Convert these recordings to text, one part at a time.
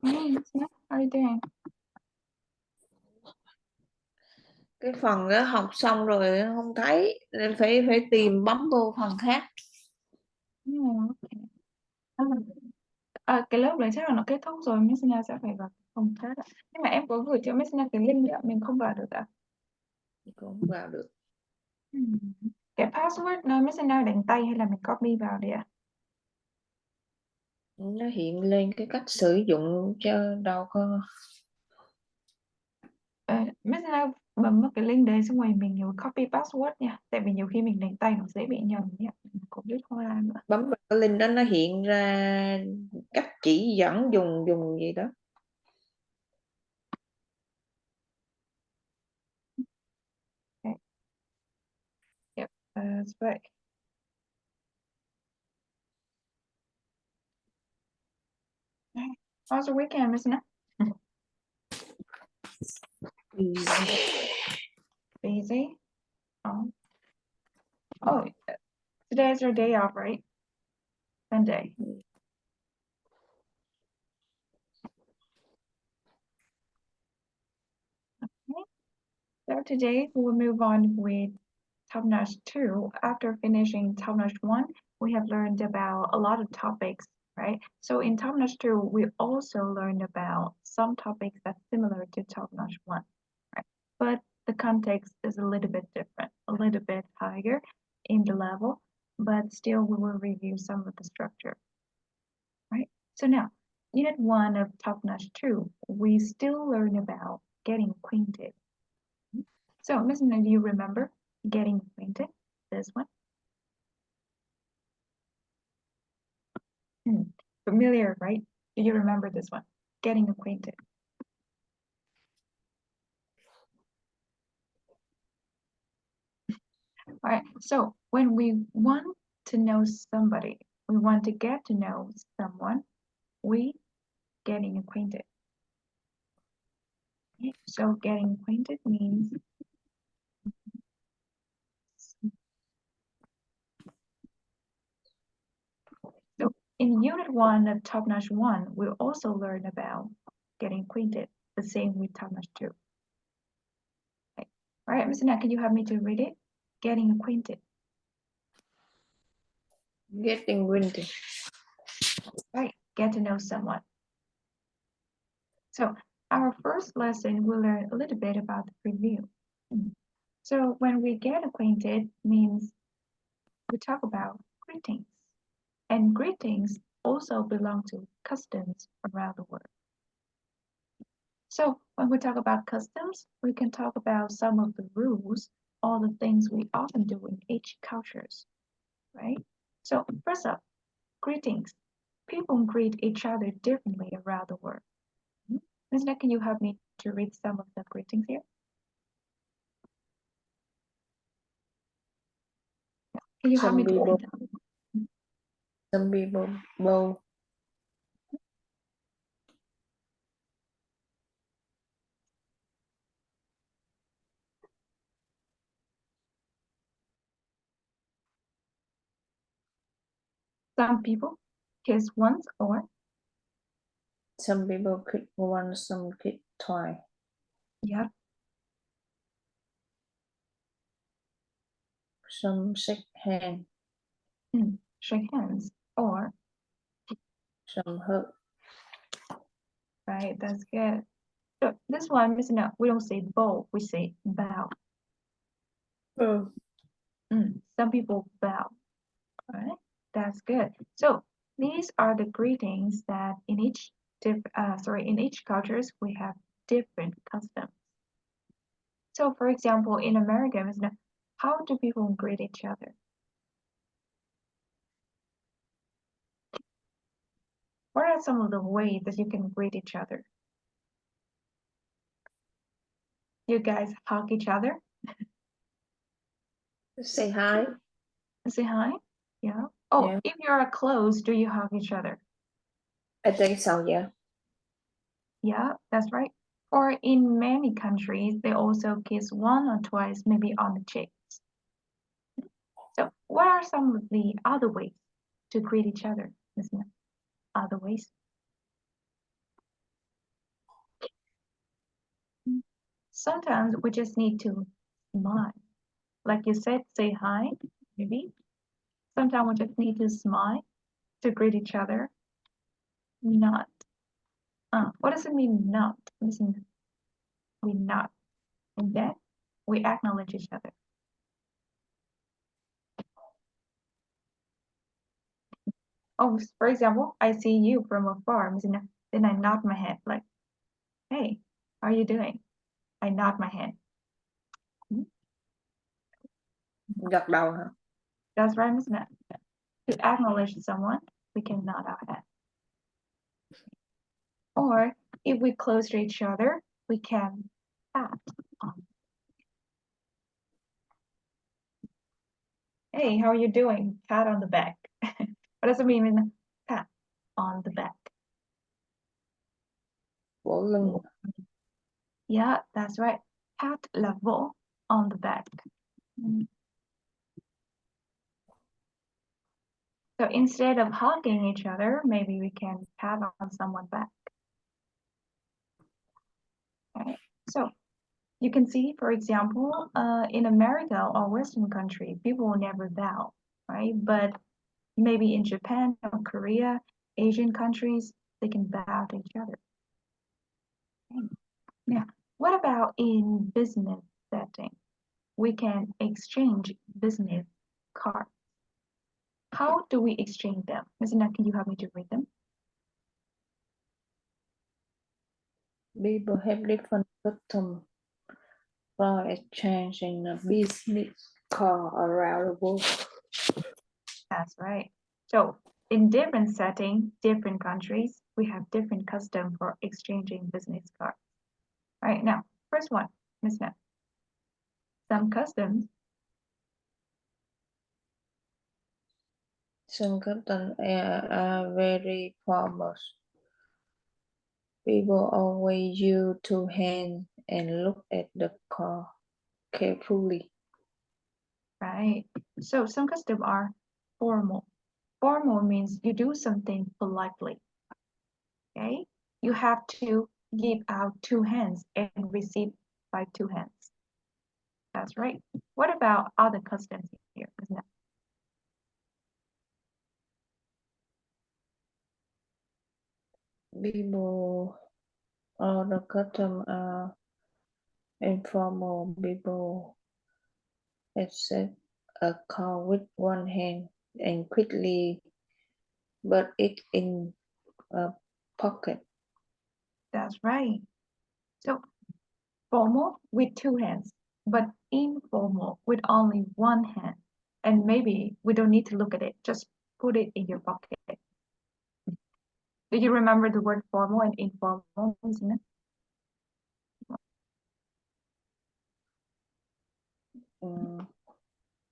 Hey, How are you doing? Cái phần đó học xong rồi không thấy nên phải tìm bấm vô phần khác. Cái lớp đấy chắc là nó kết thúc rồi, Miss Nga sẽ phải vào phòng khác ạ. Nhưng mà em có gửi cho Miss Nga cái link ạ, mình không vào được ạ. Cũng vào được. Cái password Miss Nga đánh tay hay là mình copy vào đi ạ? Nó hiện lên cái cách sử dụng cho đâu có. Miss Nga bấm vào cái link đấy xong rồi mình nhớ copy password nha. Tại vì nhiều khi mình đánh tay nó dễ bị nhầm nhé. Mình cũng biết hoa nữa. Bấm vào cái link đó nó hiện ra cách chỉ dẫn dùng gì đó. Okay. Yep, that's right. How's your weekend, Miss Nga? Busy? Oh, today is your day off, right? Sunday. Okay. So today we'll move on with Top-Notch 2. After finishing Top-Notch 1, we have learned about a lot of topics, right? So in Top-Notch 2, we also learned about some topics that's similar to Top-Notch 1, right? But the context is a little bit different, a little bit higher in the level, but still we will review some of the structure, right? So now, Unit 1 of Top-Notch 2, we still learn about getting acquainted. So, Miss Nina, do you remember getting acquainted? This one? Familiar, right? Do you remember this one? Getting acquainted. All right. So when we want to know somebody, we want to get to know someone, we getting acquainted. Okay. So getting acquainted means so in Unit 1 of Top-Notch 1, we'll also learn about getting acquainted, the same with Top-Notch 2. Okay. All right, Miss Nina, can you help me to read it? Getting acquainted. Getting acquainted. Right, get to know someone. So our first lesson, we'll learn a little bit about the preview. So when we get acquainted means we talk about greetings. And greetings also belong to customs around the world. So when we talk about customs, we can talk about some of the rules, all the things we often do in each cultures, right? So first up, greetings. People greet each other differently around the world. Ms. Nick, can you help me to read some of the greetings here? Can you help me to read them? Some people bow. Some people kiss once or Some people kiss once, some kiss twice. yeah. Some shake hands. Shake hands or Some hug. right, that's good. So this one is no, we don't say bow, we say bow. Some people bow. Right, that's good. So these are the greetings that in each in each cultures we have different customs. So for example, in America, how do people greet each other? What are some of the ways that you can greet each other? You guys hug each other? Say hi. Say hi? Yeah. Oh, Yeah. if you're close, do you hug each other? I think so, yeah. Yeah, that's right. Or in many countries, they also kiss one or twice, maybe on the cheeks. So what are some of the other ways to greet each other, Ms. Other ways? sometimes we just need to smile. Like you said, say hi, maybe. Sometimes we just need to smile to greet each other. Not. What does it mean, not? Listen, we not. And then we acknowledge each other. Oh, for example, I see you from afar. Then I nod my head like, hey, how are you doing? I nod my head. Gật đầu hả? That's right, isn't it? To acknowledge someone, we can nod our head. Or if we close to each other, we can pat on. Hey, how are you doing? Pat on the back. What does it mean in pat on the back? Vỗ lưng. Yeah, that's right. Pat là vỗ on the back. So instead of hugging each other, maybe we can pat on someone's back. Right? So you can see, for example, in America or Western country, people will never bow, right? But maybe in Japan or Korea, Asian countries, they can bow to each other. Okay. Now, what about in business setting? We can exchange business cards. How do we exchange them? Ms. Nat, can you help me to read them? People have different customs for exchanging a business card around the world. That's right. So in different settings, different countries, we have different custom for exchanging business cards. All right, now, first one, Ms. Nat. Some customs. Some customs are very formal. People always use two hands and look at the card carefully. Right. So some customs are formal. Formal means you do something politely. Okay? You have to give out two hands and receive by two hands. That's right. What about other customs here? Isn't it? People, all the customs are informal. People accept a card with one hand and quickly put it in a pocket. That's right. So formal with two hands, but informal with only one hand. And maybe we don't need to look at it, just put it in your pocket. Do you remember the word formal and informal, isn't it?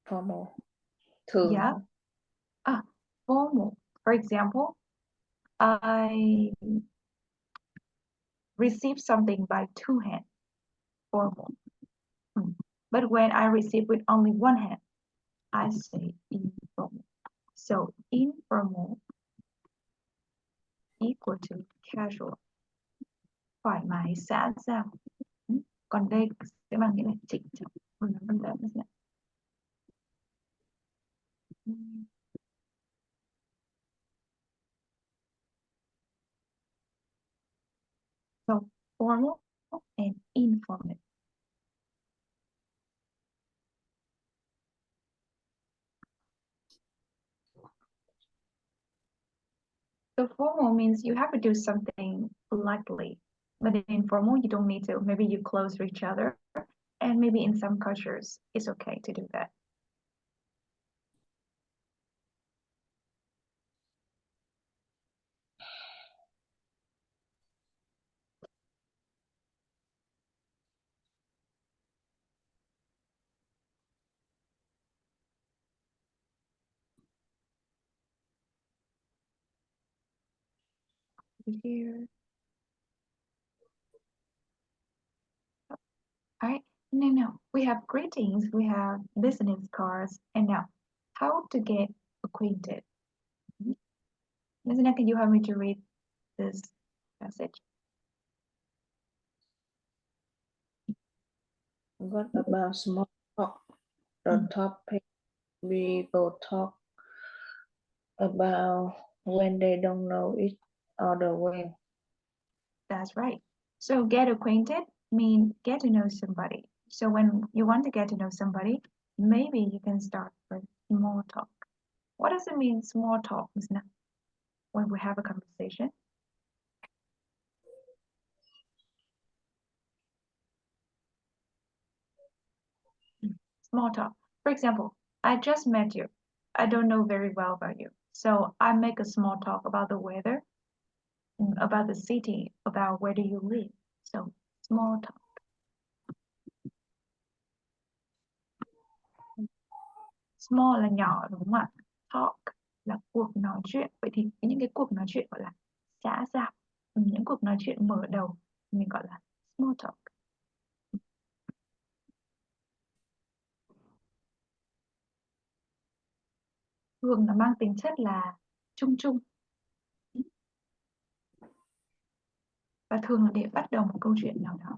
Formal. Thường. Yeah. Formal. For example, I received something by two hands, formal. But when I receive with only one hand, I say informal. So informal equal to casual. Thoải mái, xã giao. Còn đây sẽ bằng nghĩa là trịnh trọng. Remember that, isn't it? So formal and informal. So formal means you have to do something politely, but in informal you don't need to. Maybe you close to each other, and maybe in some cultures it's okay to do that. Here. All right, no. We have greetings, we have business cards, and now how to get acquainted. Ms. Nina, can you help me to read this passage? What about small talk? The topic people talk about when they don't know each other well. That's right. So get acquainted means get to know somebody. So when you want to get to know somebody, maybe you can start with small talk. What does it mean, small talk, Misna, when we have a conversation? Small talk. For example, I just met you. I don't know very well about you. So I make a small talk about the weather, about the city, about where do you live. So small talk. Small là nhỏ đúng không ạ? Talk là cuộc nói chuyện. Vậy thì những cái cuộc nói chuyện gọi là xã giao. Những cuộc nói chuyện mở đầu mình gọi là small talk. Thường là mang tính chất là chung chung. Và thường là để bắt đầu một câu chuyện nào đó.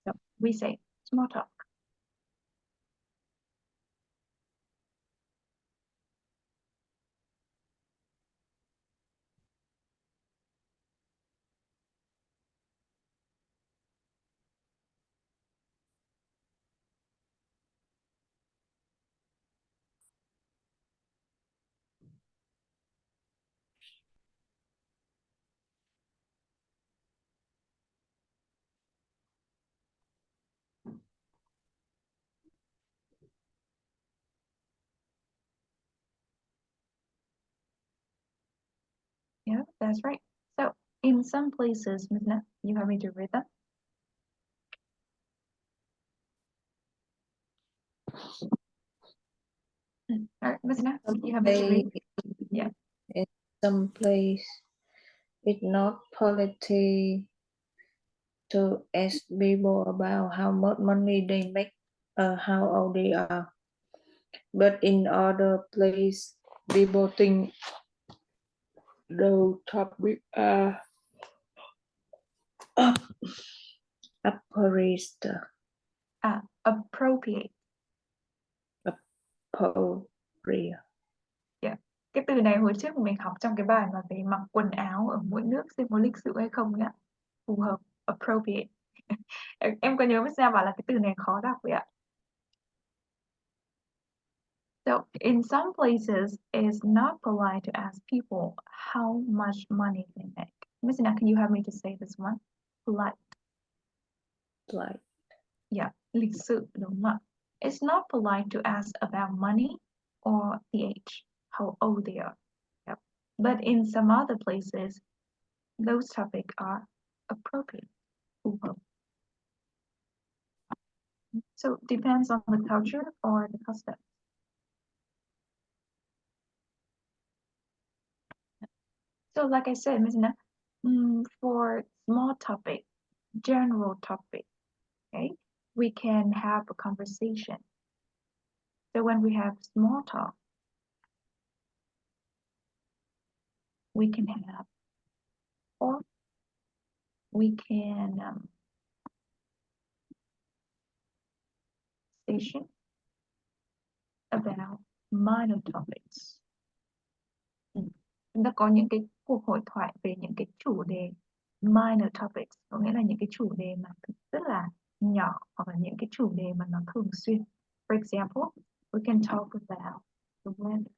So we say small talk. Yeah, that's right. So in some places, Midna, you have me to read them. All right, Midna, you have me to read. Yeah. In some place, it's not polite to ask people about how much money they make or how old they are. But in other place, people think the topic are appropriate. Appropriate. Appropriate. Yeah. Cái từ này hồi trước mình học trong cái bài mà về mặc quần áo ở mỗi nước xem có lịch sự hay không nhá. Phù hợp. Appropriate. Em có nhớ Miss bảo là cái từ này khó đọc vậy ạ? So in some places, it's not polite to ask people how much money they make. Miss Na, can you help me to say this one? Polite. Like, Yeah, lịch sự đúng không ạ? It's not polite to ask about money or the age, how old they are. Yep. But in some other places, those topics are appropriate. Phù hợp. So it depends on the culture or the custom. So like I said, Ms. Na, for small topic, general topic, okay, we can have a conversation. So when we have small talk, we can have, or we can station about minor topics. Chúng ta có những cái cuộc hội thoại về những cái chủ đề minor topics, có nghĩa là những cái chủ đề mà rất là nhỏ hoặc là những cái chủ đề mà nó thường xuyên. For example, we can talk about the weather.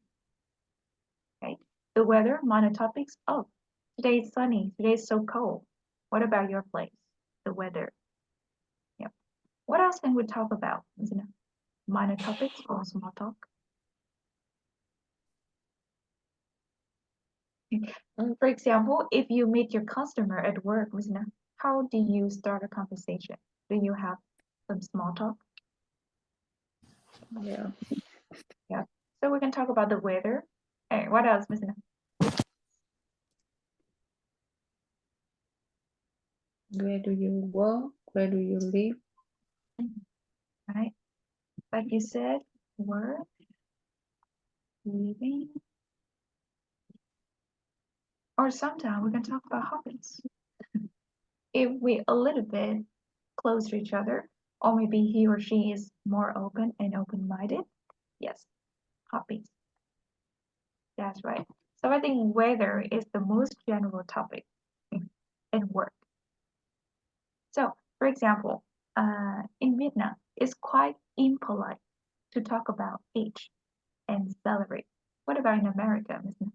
Okay, the weather, minor topics. Oh, today is sunny. Today is so cold. What about your place? The weather. Yep. What else can we talk about? Isn't it? Minor topics or small talk? For example, if you meet your customer at work, how do you start a conversation? Do you have some small talk? yeah. Yeah. So we can talk about the weather. Hey, what else, Mr. Where do you work? Where do you live? Right. Like you said, work, living, or sometimes we can talk about hobbies. if we a little bit close to each other, or maybe he or she is more open and open-minded, yes, hobbies. That's right. So I think weather is the most general topic in work. So, for example, in Vietnam, it's quite impolite to talk about age and salary. What about in America, Ms. Nguyen?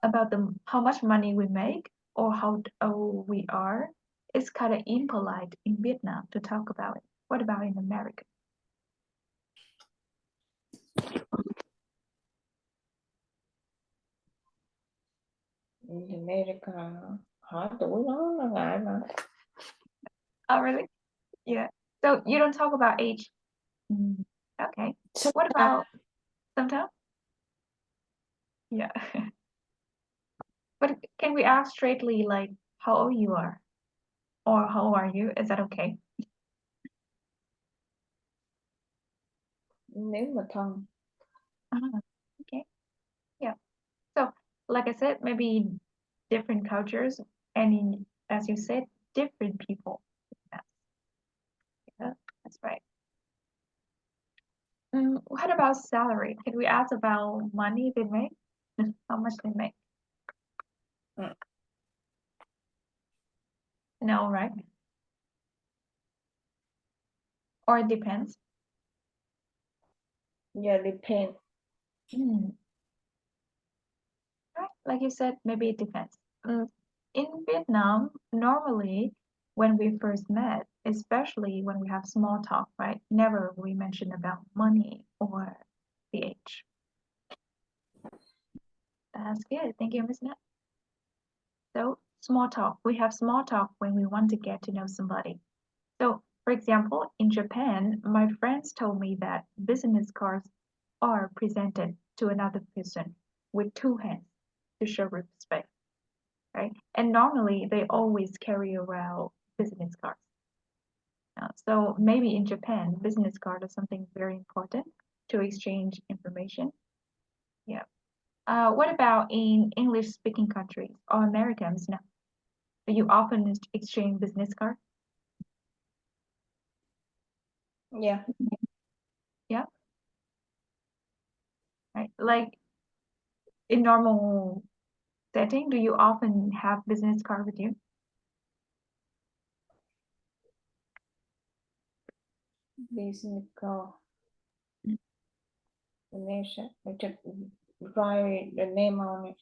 About how much money we make or how old we are? It's kind of impolite in Vietnam to talk about it. What about in America? In America hỏi tuổi nó ngại mà. Oh, really? Yeah. So you don't talk about age. Okay. What about sometimes? Yeah. But can we ask straightly, like, how old you are? Or how old are you? Is that okay? Nếu mà thân. Okay. Yeah. So, like I said, maybe different cultures and as you said, different people. Yeah, that's right. What about salary? Can we ask about money they make? How much they make? Mm. No, right? Or it depends. Yeah, depend. Right. Like you said, maybe it depends. In Vietnam, normally when we first met, especially when we have small talk, right? Never we mention about money or the age. That's good. Thank you, Miss Nat. So small talk. We have small talk when we want to get to know somebody. So, for example, in Japan, my friends told me that business cards are presented to another person with two hands to show respect, right? And normally they always carry around business cards. So maybe in Japan, business card is something very important to exchange information. Yeah. What about in English-speaking countries or Americans now? Do you often exchange business cards? Yeah. Yeah. Right. Like in normal setting, do you often have business card with you? Business card. Mm. The name, I just write the name on it.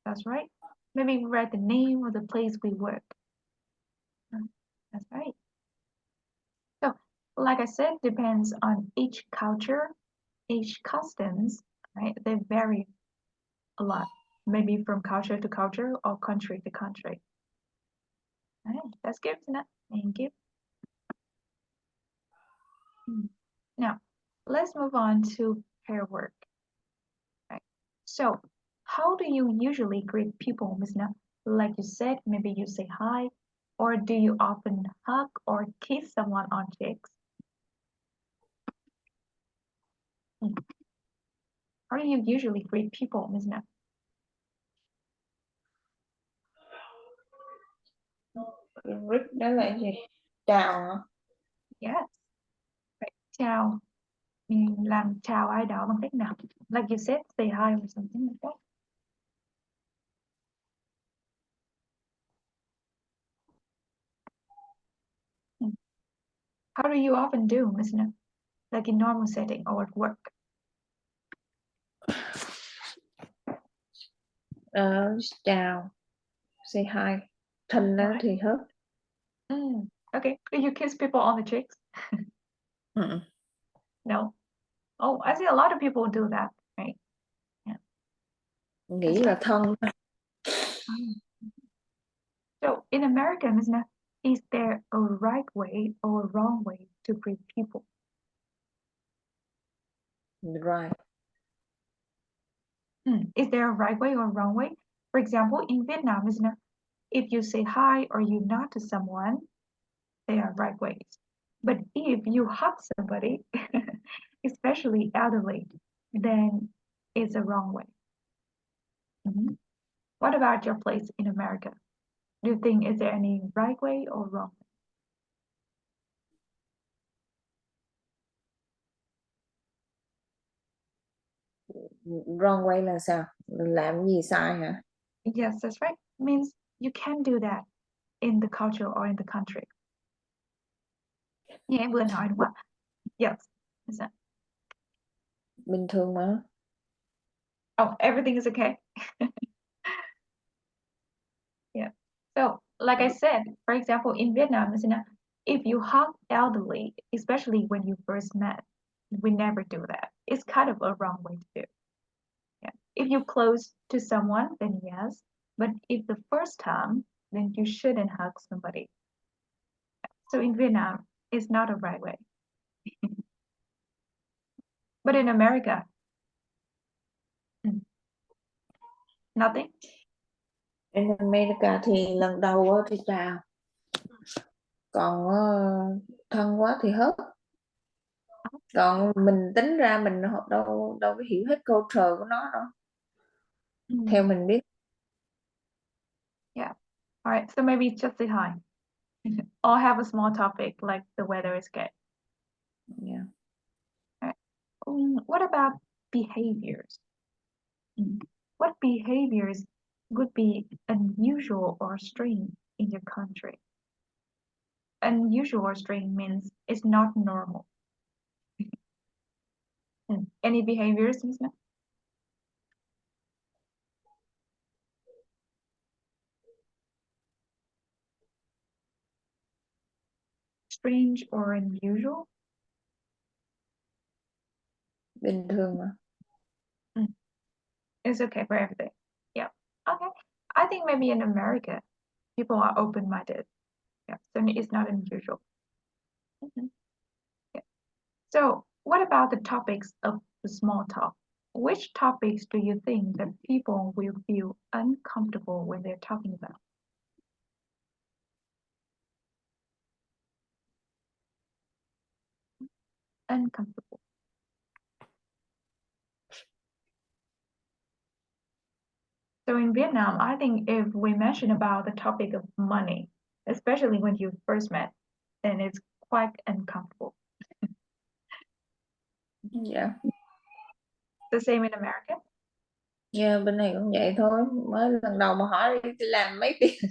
That's right. Maybe write the name of the place we work. That's right. So, like I said, depends on each culture, each customs, right? They vary a lot, maybe from culture to culture or country to country. All right, that's good to know. Thank you. Now, let's move on to pair work. Right. So, how do you usually greet people, Ms. Na? Like you said, maybe you say hi, or do you often hug or kiss someone on cheeks? Hmm. How do you usually greet people, Ms. Na? Greet đó là gì? Chào hả? Yes. Right. Chào. Làm chào ai đó bằng cách nào? Like you said, say hi or something like that. Hmm. How do you often do, Ms. Na? Like in normal setting or at work? Chào. Say hi. Thân đó Right. thì hớt. Okay. Do you kiss people on the cheeks? No. Oh, I see a lot of people do that, right? Yeah. Nghĩ That's là right. thân. So in America, Ms. Na, is there a right way or a wrong way to greet people? Right. Is there a right way or a wrong way? For example, in Vietnam, Ms. Na, if you say hi or you nod to someone, they are right ways. But if you hug somebody, especially elderly, then it's a wrong way. Mhm. What about your place in America? Do you think is there any right way or wrong Wrong way là sao? Làm gì sai hả? way? Yes, that's right. Means you can do that in the culture or in the country. Nghe em vừa nói đúng không ạ? Yes. Is that? Bình thường mà. Oh, everything is okay. Yeah. So, like I said, for example, in Vietnam, isn't it, if you hug elderly, especially when you first met, we never do that. It's kind of a wrong way to do. Yeah. If you're close to someone, then yes. But if the first time, then you shouldn't hug somebody. So in Vietnam, it's not a right way. But in America, nothing. In America thì lần đầu thì chào, còn thân quá thì hớt. Còn mình tính ra mình đâu có hiểu hết culture của nó đâu. Theo mình biết. Yeah. All right. So maybe just say hi. Or have a small topic like the weather is good. Yeah. All right. What about behaviors? What behaviors would be unusual or strange in your country? Unusual or strange means it's not normal. Any behaviors, Miss Smith? Strange or unusual? Bình thường mà. It's okay for everything. Yeah. Okay. I think maybe in America, people are open-minded. Yeah. So it's not unusual. Yeah. So what about the topics of the small talk? Which topics do you think that people will feel uncomfortable when they're talking about? Uncomfortable. So in Vietnam, I think if we mention about the topic of money, especially when you first met, then it's quite uncomfortable. Dạ. The same in America? Yeah, bên này cũng vậy thôi. Mới lần đầu mà hỏi đi làm mấy tiền.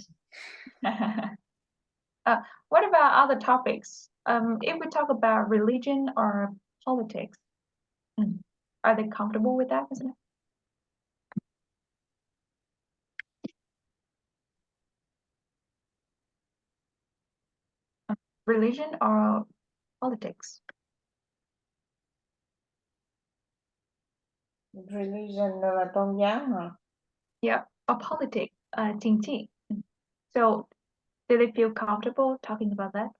What about other topics? If we talk about religion or politics, are they comfortable with that, isn't it? Religion or politics? Religion là tôn giáo hả? Yeah, or politics, chính trị. So, do they feel comfortable talking about that?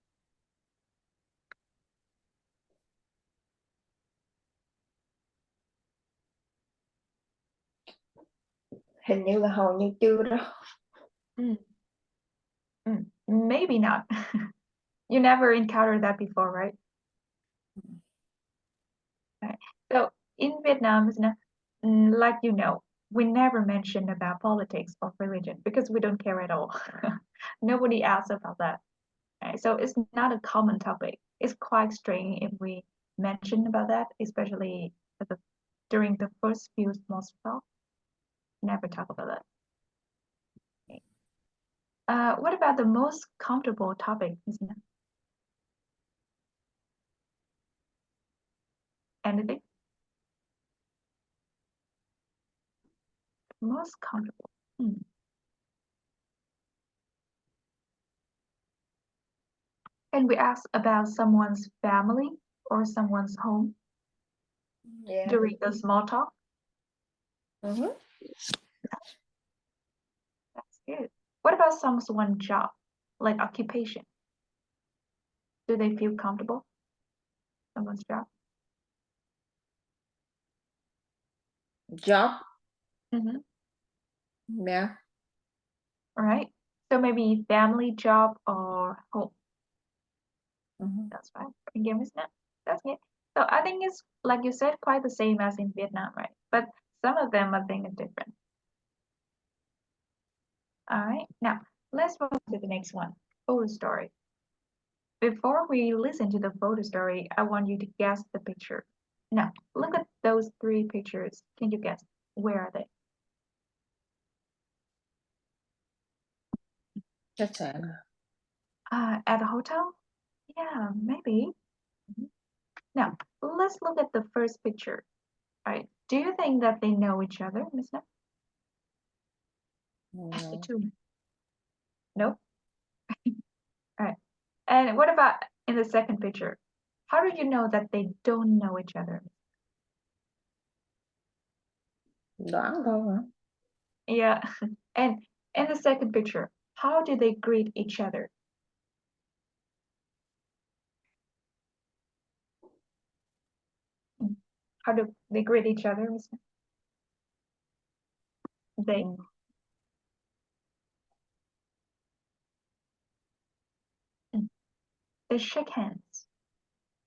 Hình như là hầu như chưa đó. Maybe not. You never encountered that before, right? Right. So in Vietnam, isn't it, like you know, we never mention about politics or religion because we don't care at all. Nobody asks about that. Right? So it's not a common topic. It's quite strange if we mention about that, especially during the first few small talk. Never talk about that. Okay. What about the most comfortable topic, isn't it? Anything? Most comfortable. Can we ask about someone's family or someone's home Yeah. during the small talk? Uh-huh. That's good. What about someone's job, like occupation? Do they feel comfortable? Someone's job? Job. Mm-hmm. Yeah. All right. So maybe family, job, or home. Uh-huh. That's fine. Again, isn't it? That's it. So I think it's, like you said, quite the same as in Vietnam, right? But some of them I think are different. All right, now let's move on to the next one, photo story. Before we listen to the photo story, I want you to guess the picture. Now, look at those three pictures. Can you guess? Where are they? Khách sạn à? At a hotel? Yeah, maybe. Mhm. Now, let's look at the first picture. All right. Do you think that they know each other, Miss No? No. Nope. All right. And what about in the second picture? How do you know that they don't know each other? Đoán thôi hả? Yeah. And in the second picture, how do they greet each other? Mm. How do they greet each other, Miss No? They Ừ. mm, they shake hands,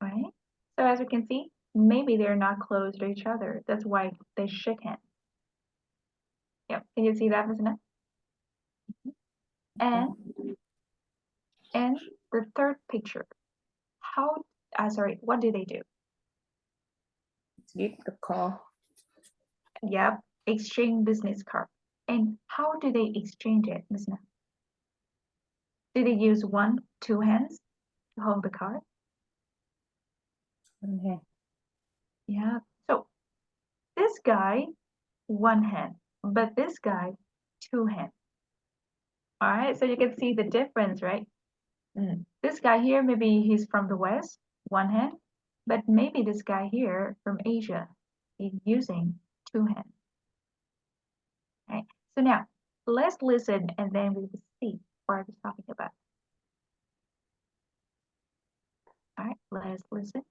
right? So as you can see, maybe they're not close to each other. That's why they shake hands. Yep. Can you see that, Miss No? And in the third picture, how sorry, what do they do? Give the call. Yep, exchange business card. And how do they exchange it, Miss Na? Do they use one, two hands to hold the card? Anh ha. Yeah. So this guy, one hand, but this guy, two hands. All right. So you can see the difference, right? This guy here, maybe he's from the West, one hand, but maybe this guy here from Asia is using two hands. Right. So now let's listen and then we will see what I was talking about. All right, let's listen.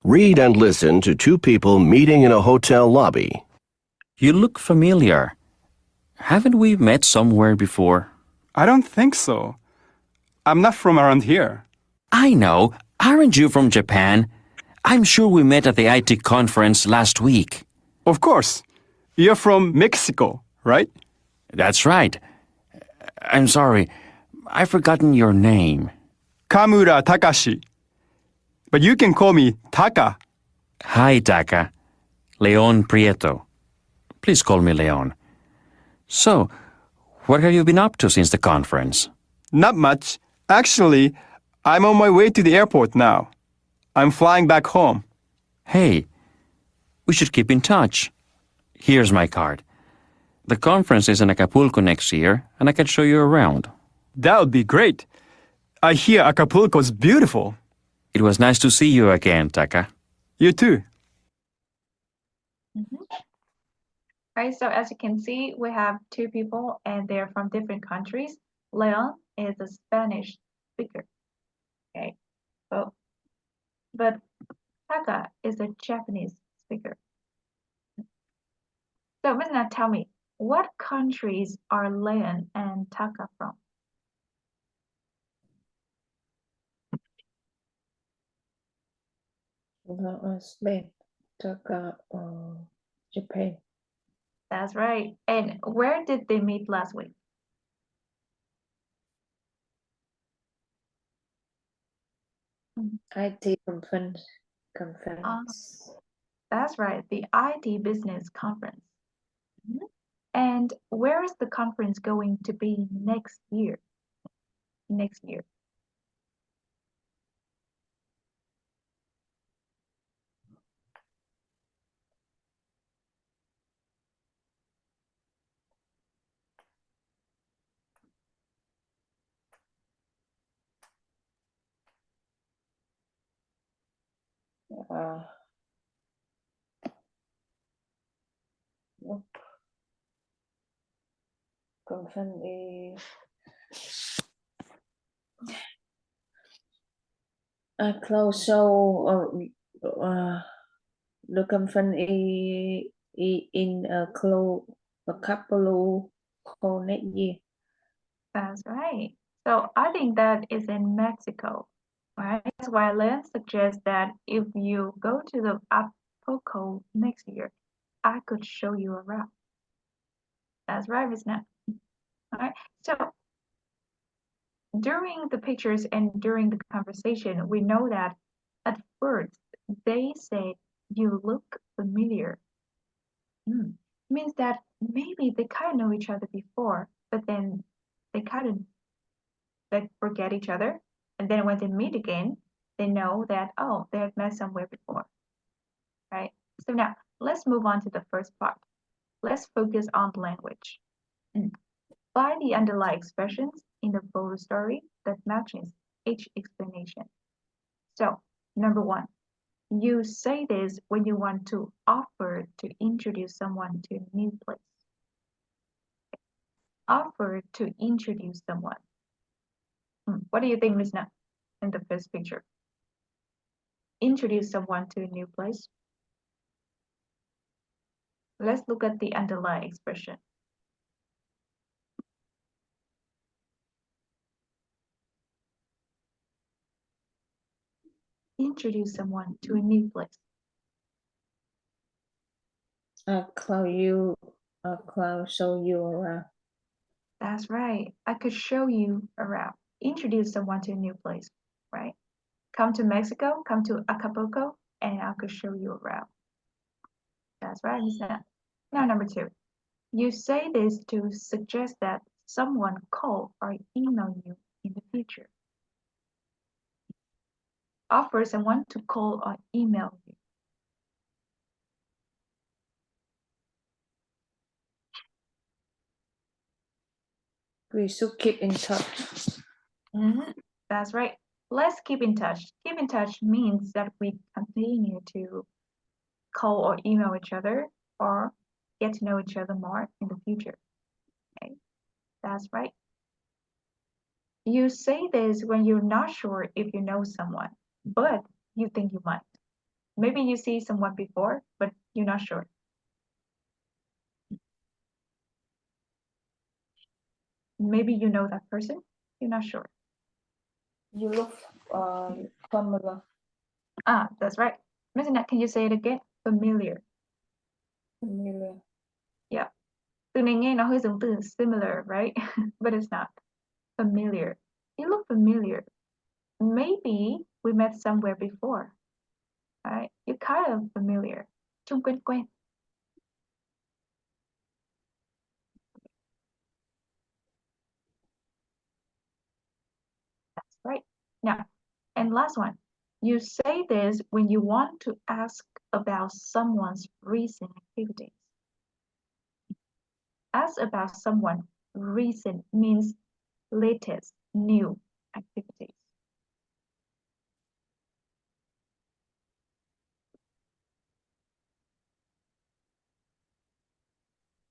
Read and listen to two people meeting in a hotel lobby. You look familiar. Haven't we met somewhere before? I don't think so. I'm not from around here. I know. Aren't you from Japan? I'm sure we met at the IT conference last week. Of course. You're from Mexico, right? That's right. I'm sorry. I've forgotten your name. Kamura Takashi. But you can call me Taka. Hi, Taka. Leon Prieto. Please call me Leon. So, what have you been up to since the conference? Not much. Actually, I'm on my way to the airport now. I'm flying back home. Hey, we should keep in touch. Here's my card. The conference is in Acapulco next year, and I can show you around. That would be great. I hear Acapulco's beautiful. It was nice to see you again, Taka. You too. Right, so as you can see, we have two people and they're from different countries. Leon is a Spanish speaker. Okay, but Taka is a Japanese speaker. So Ms. tell me, what countries are Leon and Taka from? Spain. Taka, Japan. That's right. And where did they meet last week? IT conference. That's right, the IT business conference. And where is the conference going to be next year? Next year. Nope. Company close, so the company in a couple of next year. That's right. So I think that is in Mexico, right? That's why Len suggests that if you go to the Acapulco next year, I could show you around. That's right, Miss Nat. All right. So during the pictures and during the conversation, we know that at first they said you look familiar. Means that maybe they kind of know each other before, but then they kind of like forget each other, and then when they meet again, they know that oh, they have met somewhere before, right? So now let's move on to the first part. Let's focus on the language. Find the underlying expressions in the photo story that matches each explanation. So, number one, you say this when you want to offer to introduce someone to a new place. Offer to introduce someone. What do you think, Miss Na, in the first picture? Introduce someone to a new place. Let's look at the underlying expression. Introduce someone to a new place. Cloud show you around. That's right. I could show you around. Introduce someone to a new place, right? Come to Mexico, come to Acapulco, and I could show you around. That's right, Miss Nat. Now, number two. You say this to suggest that someone call or email you in the future. Offer someone to call or email you. We should keep in touch. That's right. Let's keep in touch. Keep in touch means that we continue to call or email each other or get to know each other more in the future. Okay, that's right. You say this when you're not sure if you know someone, but you think you might. Maybe you see someone before, but you're not sure. Maybe you know that person, you're not sure. You look familiar. That's right. Miss Annette, can you say it again? Familiar. Familiar. Yeah. Từ này nghe nó hơi giống từ similar, right? But it's not. Familiar. You look familiar. Maybe we met somewhere before. Right? You're kind of familiar. Chung quen quen. That's right. Now, and last one. You say this when you want to ask about someone's recent activities. Ask about someone recent means latest, new activities.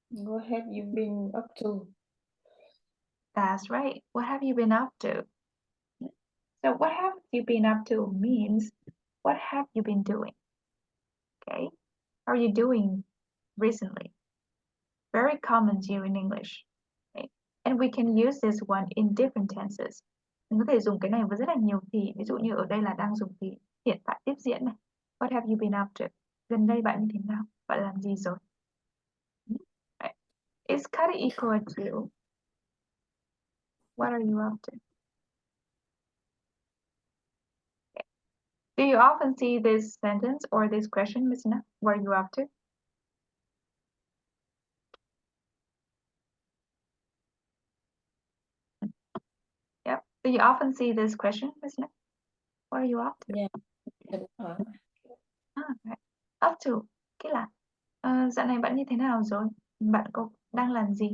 What have you been up to? That's right. What have you been up to? So what have you been up to means what have you been doing? Okay. How are you doing recently? Very common to you in English. Okay. And we can use this one in different tenses. Mình có thể dùng cái này với rất là nhiều thì, ví dụ như ở đây là đang dùng thì hiện tại tiếp diễn này. What have you been up to? Gần đây bạn như thế nào? Bạn làm gì rồi? Right. It's kind of equal to what are you up to? Okay. Do you often see this sentence or this question, Miss Na? What are you up to? Yep. Do you often see this question, Miss Na? What are you up to? Yeah. Right. Up to cái là dạo này bạn như thế nào rồi? Bạn có đang làm gì?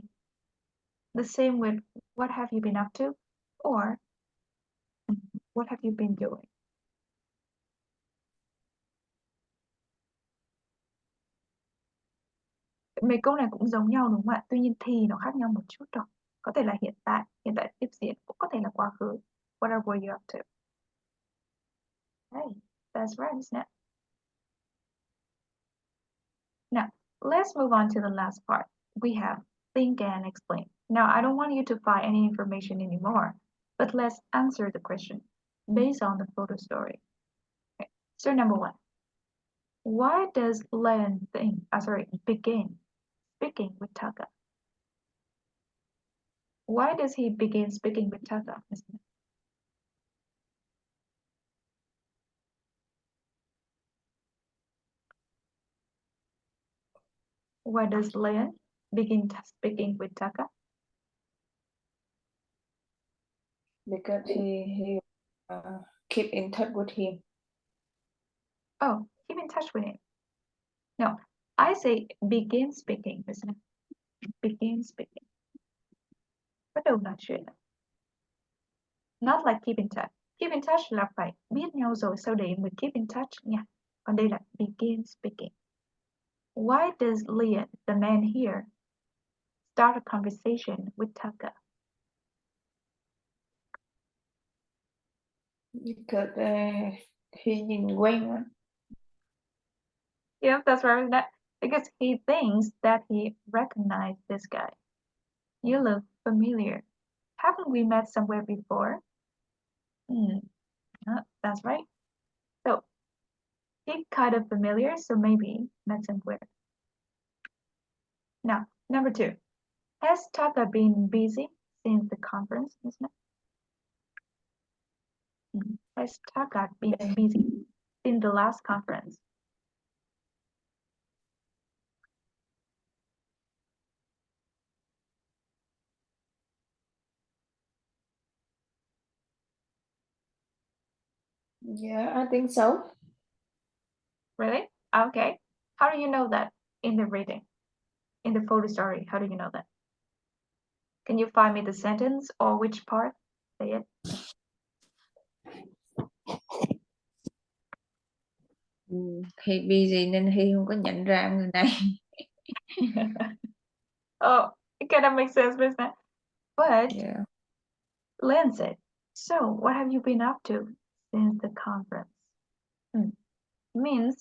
The same with what have you been up to or what have you been doing? Mấy câu này cũng giống nhau đúng không ạ? Tuy nhiên thì nó khác nhau một chút thôi. Có thể là hiện tại tiếp diễn, cũng có thể là quá khứ. What were you up to? Hey, that's right, isn't it? Now, let's move on to the last part. We have think and explain. Now, I don't want you to find any information anymore. But let's answer the question based on the photo story. Okay. So number one, why does Leon begin speaking with Taka? Why does he begin speaking with Taka? Why does Leon begin speaking with Taka? Because he keep in touch with him. Oh, keep in touch with him. No, I say begin speaking, isn't it? Begin speaking. Bắt đầu nói chuyện. Not like keep in touch. Keep in touch là phải biết nhau rồi sau đấy mới keep in touch nha. Còn đây là begin speaking. Why does Leon, the man here, start a conversation with Taka? Because he nhìn quen quá. Yep, that's right. Because he thinks that he recognized this guy. You look familiar. Haven't we met somewhere before? That's right. So, he's kind of familiar, so maybe met somewhere. Now, number two. Has Taka been busy since the conference, isn't it? Has Taka been busy since the last conference? Yeah, I think so. Really? Okay. How do you know that in the reading? In the photo story, how do you know that? Can you find me the sentence or which part? Say it. He busy nên Hy không có nhận ra người này. Oh, it kind of makes sense, doesn't it? But Yeah. Lynn said, so what have you been up to since the conference? Means,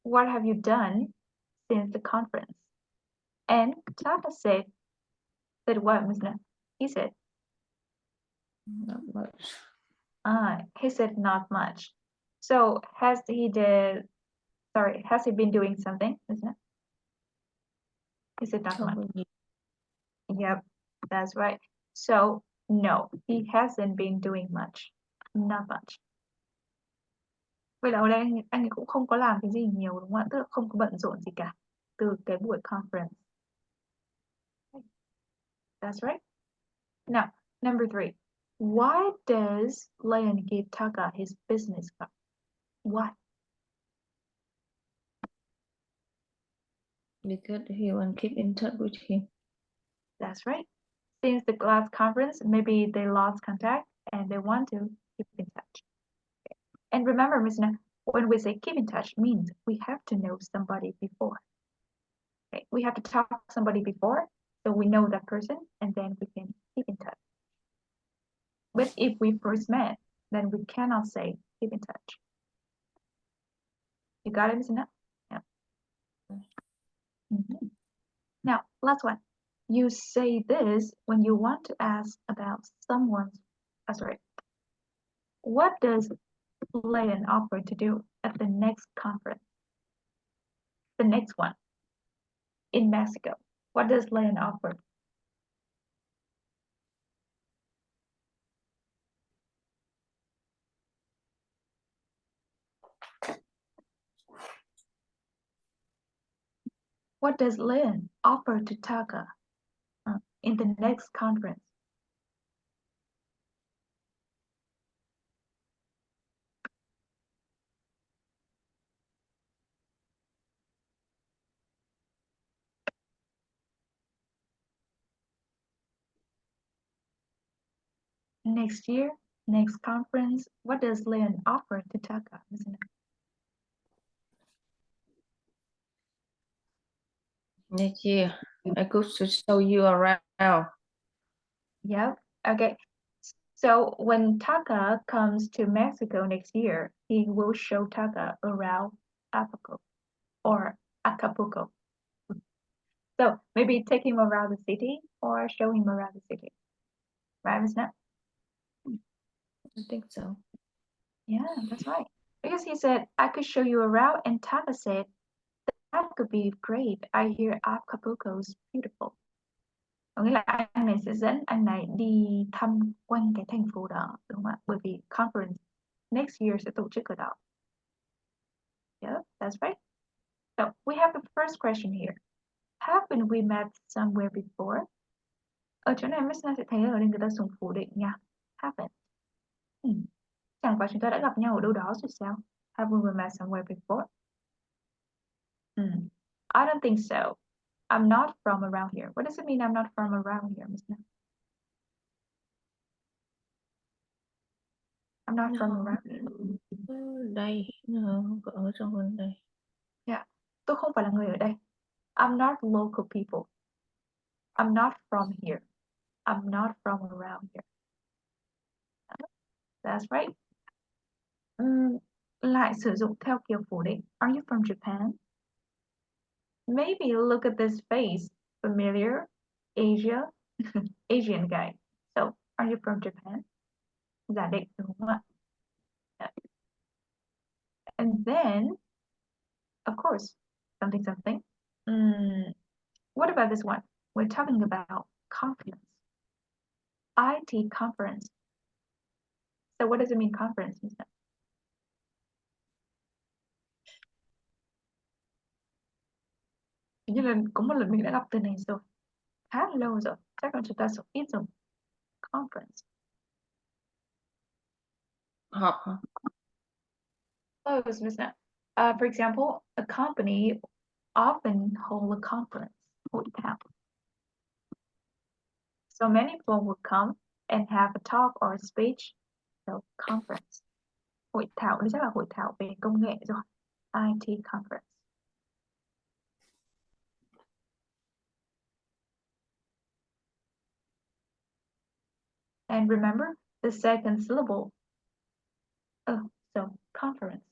what have you done since the conference? And Taka said what, isn't it? He said, Not much. he said not much. So has he been doing something, isn't it? He said not Không much. có gì. Yep, that's right. So no, he hasn't been doing much. Not much. Vậy là ở đây anh ấy cũng không có làm cái gì nhiều đúng không ạ? Tức là không có bận rộn gì cả từ cái buổi conference. That's right. Now, number three. Why does Leon give Taka his business card? Why? Because he want keep in touch with him. That's right. Since the last conference, maybe they lost contact and they want to keep in touch. And remember, Ms. Na, when we say keep in touch means we have to know somebody before. Okay, we have to talk to somebody before, so we know that person, and then we can keep in touch. But if we first met, then we cannot say keep in touch. You got it, Ms. Na? Yeah. Now, last one. You say this when you want to ask about someone's. What does Leon offer to do at the next conference? The next one in Mexico. What does Leon offer? What does Leon offer to Taka in the next conference? Next year, next conference, what does Leon offer to Taka? Next year, I could show you around. Yep. Okay. So when Taka comes to Mexico next year, he will show Taka around Acapulco. So maybe take him around the city or show him around the city. Right, Ms. Nat? I think so. Yeah, that's right. Because he said, I could show you around, and Taka said, that could be great. I hear Acapulco's beautiful. Có nghĩa là anh này sẽ dẫn anh này đi thăm quanh cái thành phố đó, đúng không ạ? Bởi vì conference next year sẽ tổ chức ở đó. Yeah, that's right. So we have the first question here. Haven't we met somewhere before? Ở chỗ này Miss sẽ thấy ở đây người ta dùng phủ định nha. Haven't. Chẳng qua chúng ta đã gặp nhau ở đâu đó rồi sao? Haven't we met somewhere before? I don't think so. I'm not from around here. What does it mean I'm not from around here, Miss? I'm not from No. around here. Đây, không có ở trong bên đây. Yeah. Tôi không phải là người ở đây. I'm not local people. I'm not from here. I'm not from around here. That's right. Lại sử dụng theo kiểu phủ định. Are you from Japan? Maybe look at this face. Familiar? Asia? Asian guy. So, are you from Japan? Giả định đúng không ạ? Yeah. And then, of course, something. What about this one? We're talking about conference. IT conference. So what does it mean conference? Hình như là có một lần mình đã gặp từ này rồi. Khá là lâu rồi. Chắc là chúng ta sẽ ít dùng conference. Họp hả? Close, Miss Nat. For example, a company often hold a conference. Hội thảo. So many people would come and have a talk or a speech. So conference. Hội thảo, đây chắc là hội thảo về công nghệ rồi. IT conference. And remember the second syllable. Oh, so conference.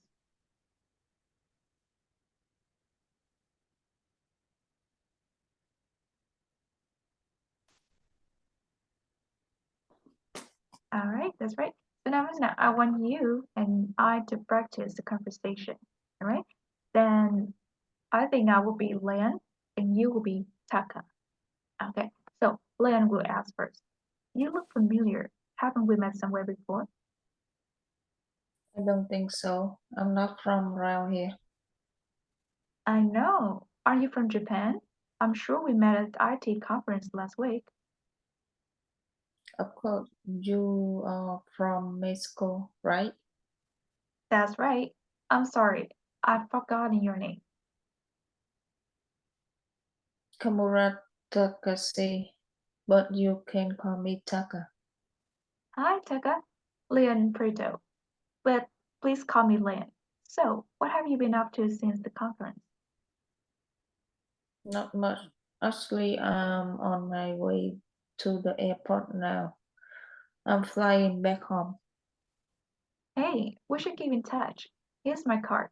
All right, that's right. So now, I want you and I to practice the conversation. All right. Then I think I will be Leon and you will be Taka. Okay. So Leon will ask first. You look familiar. Haven't we met somewhere before? I don't think so. I'm not from around here. I know. Are you from Japan? I'm sure we met at the IT conference last week. Of course, you are from Mexico, right? That's right. I'm sorry. I've forgotten your name. Kamura Takase, but you can call me Taka. Hi, Taka. Leon Prieto. But please call me Leon. So, what have you been up to since the conference? Not much. Actually, I'm on my way to the airport now. I'm flying back home. Hey, we should keep in touch. Here's my card.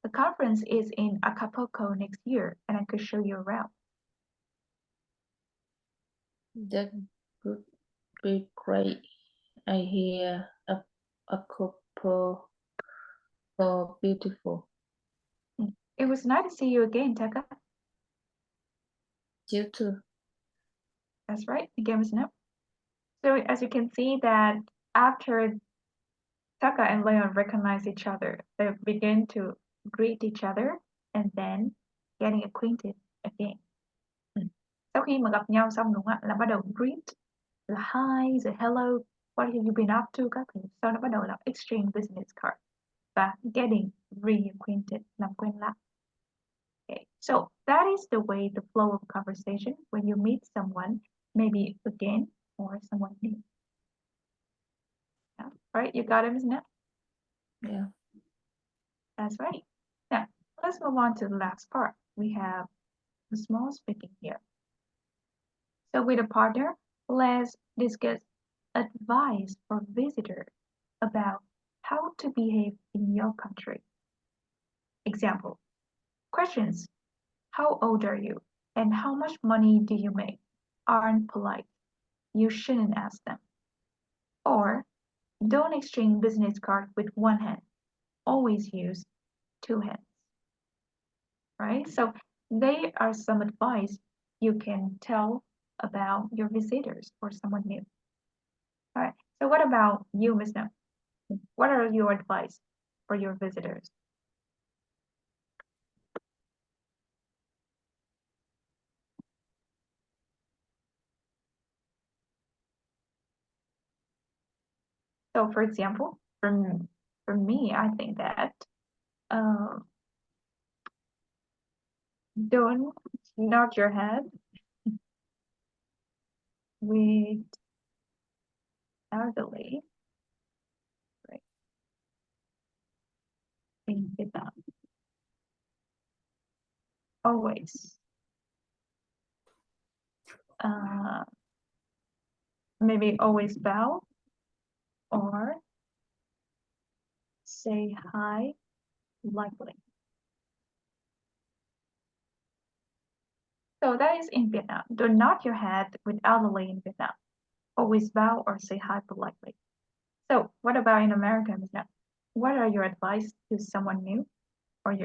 The conference is in Acapulco next year, and I could show you around. That would be great. I hear a couple so beautiful. It was nice to see you again, Taka. You too. That's right. Again, isn't it? So as you can see that after Taka and Leon recognize each other, they begin to greet each other and then getting acquainted again. Sau khi mà gặp nhau xong đúng không ạ, là bắt đầu greet là hi, rồi hello, what have you been up to các thứ. Sau đó bắt đầu là exchange business card và getting reacquainted, làm quen lại. Okay, so that is the way the flow of conversation when you meet someone, maybe again or someone new. Yeah, right, you got it, isn't it? Yeah. That's right. Now, let's move on to the last part. We have the small speaking here. So with a partner, let's discuss advice for visitors about how to behave in your country. Example, questions. How old are you? And how much money do you make? Aren't polite. You shouldn't ask them. Or, Don't exchange business cards with one hand. Always use two hands. Right? So they are some advice you can tell about your visitors or someone new. All right. So what about you, Ms. No? What are your advice for your visitors? So for example, for me, I think that don't nod your head with elderly, right, in Vietnam. Always. Maybe always bow or say hi lightly. So that is in Vietnam. Do nod your head with elderly in Vietnam. Always bow or say hi politely. So what about in America, Ms. Nat? What are your advice to someone new or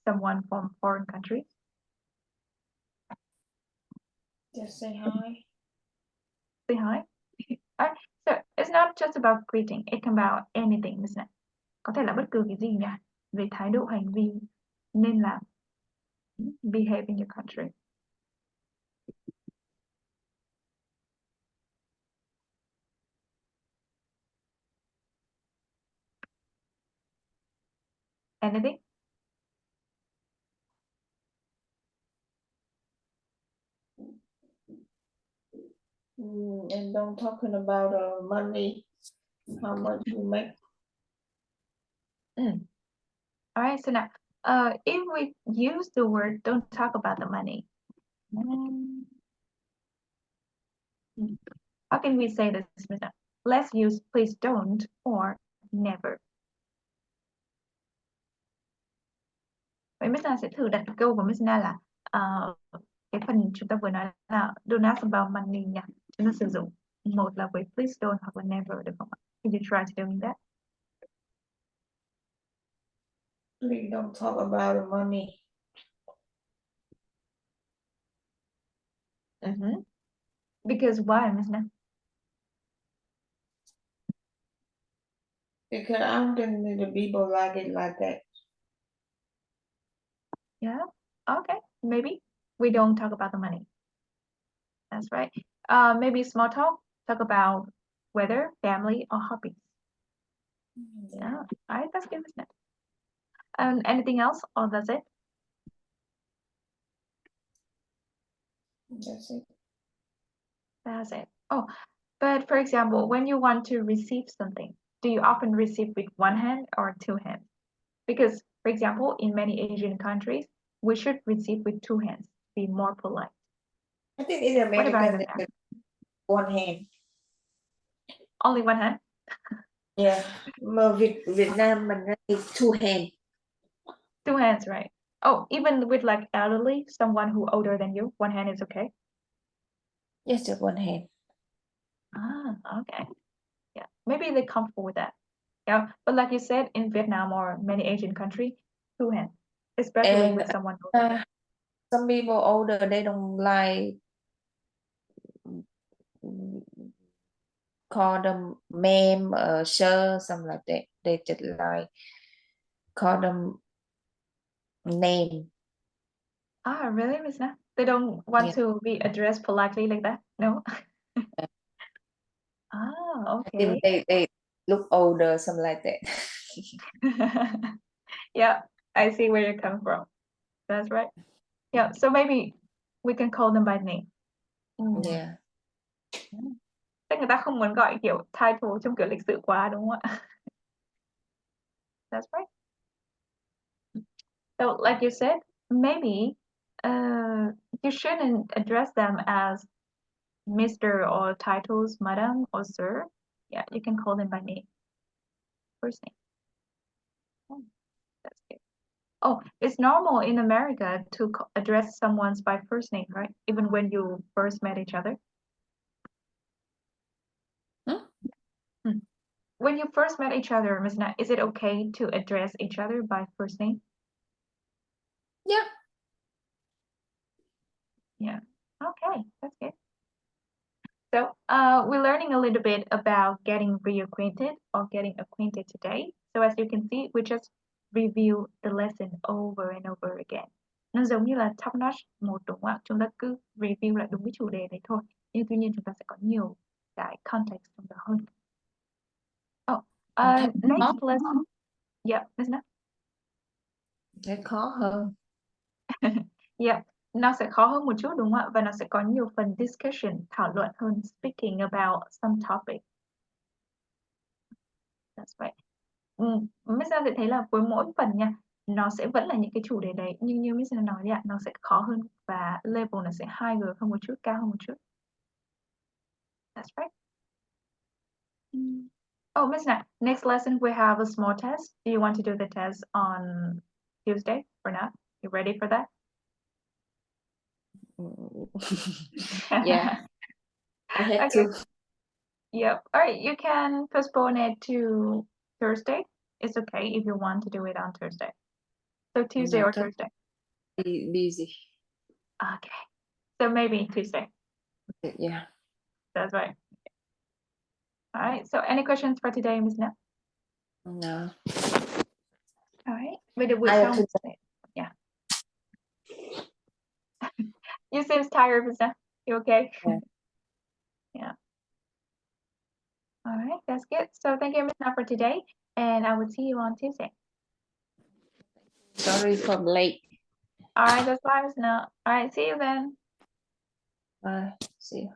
someone from foreign countries? Just say hi. Say hi. Alright, so it's not just about greeting, it can be about anything, Ms. Nat. Có thể là bất cứ cái gì nha, về thái độ hành vi nên làm. Behave in your country. Anything? And don't talking about money, how much you make. All right, so now, if we use the word, don't talk about the money. How can we say this, Ms. Na? Let's use please don't or never. Vậy Ms. Na sẽ thử đặt câu của Ms. Na là cái phần chúng ta vừa nói là don't ask about money nha. Chúng ta sử dụng một là với please don't hoặc là never được không ạ? Can you try to doing that? Please don't talk about the money. Because why, Ms. Na? Because I don't think the people like it like that. Yeah, okay, maybe we don't talk about the money. That's right. Maybe small talk about weather, family, or hobbies. Yeah, all right, that's good, isn't it? Anything else, or that's it? That's it. That's it. Oh, but for example, when you want to receive something, do you often receive with one hand or two hands? Because, for example, in many Asian countries, we should receive with two hands to be more polite. I think in What about in America, America? one hand. Only one hand? Yeah, mà Việt Nam mình is two hand. Two hands, right? Oh, even with like elderly, someone who older than you, one hand is okay? Yes, just one hand. Ah, okay. Yeah, maybe they're comfortable with that. Yeah, but like you said, in Vietnam or many Asian countries, two hands, especially And with someone older. some people older, they don't like call them ma'am, sir, something like that. They just like call them name. Ah, really, Miss Na? They don't want Yeah. to be addressed politely like that? No? Ah, I okay. think they look older, something like that. Yeah, I see where you come from. That's right. Yeah, so maybe we can call them by name. Yeah. Tức người ta không muốn gọi kiểu title trong kiểu lịch sự quá đúng không ạ? That's right. So like you said, maybe you shouldn't address them as Mr. or titles, Madam or Sir. Yeah, you can call them by name. First name. Oh, that's good. Oh, it's normal in America to address someone's by first name, right? Even when you first met each other. Hmm? when you first met each other, Miss Na, is it okay to address each other by first name? Yeah. Yeah. Okay, that's good. So we're learning a little bit about getting reacquainted or getting acquainted today. So as you can see, we just review the lesson over and over again. Nó giống như là top notch một, đúng không ạ? Chúng ta cứ review lại đúng cái chủ đề này thôi. Nhưng tuy nhiên chúng ta sẽ có nhiều cái context trong đó hơn. Oh, next lesson. Yep, Miss Na. Sẽ khó hơn. Yep, nó sẽ khó hơn một chút đúng không ạ? Và nó sẽ có nhiều phần discussion, thảo luận hơn, speaking about some topic. That's right. Miss sẽ thấy là với mỗi phần nha, nó sẽ vẫn là những cái chủ đề đấy, nhưng như Miss nói đấy ạ, nó sẽ khó hơn và level nó sẽ higher hơn một chút, cao hơn một chút. That's right. Oh, Miss Na, next lesson we have a small test. Do you want to do the test on Tuesday or not? You ready for that? Yeah. I have Okay. to. Yep. All right. You can postpone it to Thursday. It's okay if you want to do it on Thursday. So Tuesday or Thursday. Busy. Okay. So maybe Tuesday. Yeah. That's right. All right. So any questions for today, Miss Na? No. All right. But it will I sound have to. yeah. You seem tired, Miss Na. You okay? Yeah. Yeah. All right. That's good. So thank you, Miss Na, for today, and I will see you on Tuesday. Sorry for late. All right. That's fine, Miss Na. All right. See you then. Bye. See you.